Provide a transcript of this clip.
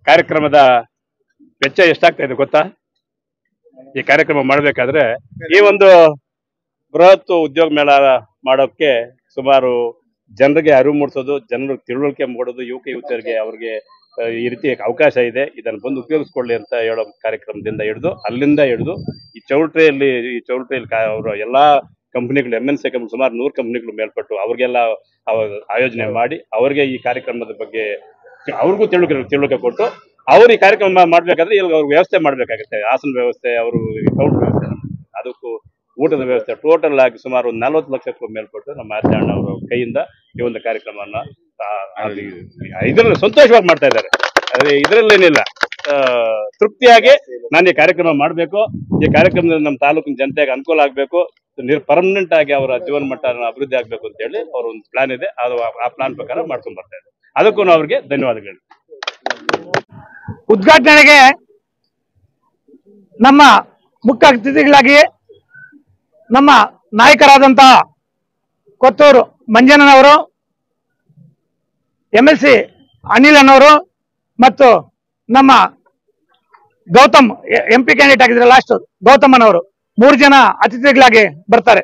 ಕಾರ್ಯಕ್ರಮದ ವೆಚ್ಚ ಎಷ್ಟಾಗ್ತಾ ಇದೆ ಗೊತ್ತಾ? ಈ ಕಾರ್ಯಕ್ರಮ ಮಾಡಬೇಕಾದ್ರೆ ಈ ಒಂದು ಬೃಹತ್ ಉದ್ಯೋಗ ಮೇಳ ಮಾಡೋಕ್ಕೆ ಸುಮಾರು ಜನರಿಗೆ ಅರಿವು ಮೂಡಿಸೋದು, ಜನರಿಗೆ ತಿಳುವಳಿಕೆ ಮಾಡೋದು, ಯುವತಿಯರಿಗೆ ಅವ್ರಿಗೆ ಈ ರೀತಿ ಅವಕಾಶ ಇದೆ, ಇದನ್ನು ಬಂದು ಉಪಯೋಗಿಸ್ಕೊಳ್ಳಿ ಅಂತ ಹೇಳೋ ಕಾರ್ಯಕ್ರಮದಿಂದ ಅಲ್ಲಿಂದ ಹಿಡಿದು ಈ ಚೌಲ್ಟ್ರಿಯಲ್ಲಿ ಅವರು ಎಲ್ಲಾ ಕಂಪನಿಗಳು MNC ಕಂಪನಿ ಸುಮಾರು 100 ಕಂಪನಿಗಳು ಮೇಲ್ಪಟ್ಟು ಅವ್ರಿಗೆಲ್ಲ ಆಯೋಜನೆ ಮಾಡಿ ಅವರಿಗೆ ಈ ಕಾರ್ಯಕ್ರಮದ ಬಗ್ಗೆ ಅವ್ರಿಗೂ ತಿಳುವಳಿಕೆ ಕೊಟ್ಟು ಅವ್ರು ಈ ಕಾರ್ಯಕ್ರಮ ಮಾಡ್ಬೇಕಾದ್ರೆ ಇಲ್ಲಿ ಅವ್ರ ವ್ಯವಸ್ಥೆ ಮಾಡ್ಬೇಕಾಗುತ್ತೆ. ಆಸನ ವ್ಯವಸ್ಥೆ, ಅವರು ಕೌಂಟರ್ ವ್ಯವಸ್ಥೆ, ಅದಕ್ಕೂ ಊಟದ ವ್ಯವಸ್ಥೆ ಟೋಟಲ್ ಆಗಿ ಸುಮಾರು 40 ಲಕ್ಷಕ್ಕೂ ಮೇಲ್ಪಟ್ಟು ನಮ್ಮ ಅಣ್ಣ ಅವರ ಕೈಯಿಂದ ಈ ಒಂದು ಕಾರ್ಯಕ್ರಮವನ್ನ ಇದರಲ್ಲಿ ಸಂತೋಷವಾಗಿ ಮಾಡ್ತಾ ಇದ್ದಾರೆ. ಅದೇ ಇದರಲ್ಲೇನಿಲ್ಲ, ತೃಪ್ತಿಯಾಗಿ ನಾನು ಈ ಕಾರ್ಯಕ್ರಮ ಮಾಡಬೇಕು, ಈ ಕಾರ್ಯಕ್ರಮದಿಂದ ನಮ್ಮ ತಾಲೂಕಿನ ಜನತೆಗೆ ಅನುಕೂಲ ಆಗಬೇಕು, ಪರ್ಮನೆಂಟ್ ಆಗಿ ಅವರ ಜೀವನ ಮಟ್ಟ ಅಭಿವೃದ್ಧಿ ಆಗ್ಬೇಕು ಅಂತ ಹೇಳಿ ಅವ್ರ ಒಂದು ಪ್ಲಾನ್ ಇದೆ. ಅದು ಆ ಪ್ಲಾನ್ ಪ್ರಕಾರ ಮಾಡ್ಕೊಂಡು ಬರ್ತಾ ಇದ್ದಾರೆ. ಅದಕ್ಕೂ ಅವ್ರಿಗೆ ಧನ್ಯವಾದಗಳು. ಉದ್ಘಾಟನೆಗೆ ನಮ್ಮ ಮುಖ್ಯ ಅತಿಥಿಗಳಾಗಿ ನಮ್ಮ ನಾಯಕರಾದಂತಹ ಕೊತ್ತೂರು ಮಂಜಣ್ಣನವರು, MLC ಅನಿಲ್ ಅನ್ನೋರು ಮತ್ತು ನಮ್ಮ ಗೌತಮ್ MP ಕ್ಯಾಂಡಿಡೇಟ್ ಆಗಿದ್ರೆ ಲಾಸ್ಟ್ ಗೌತಮ್ ಅನ್ನೋರು 3 ಜನ ಅತಿಥಿಗಳಾಗಿ ಬರ್ತಾರೆ.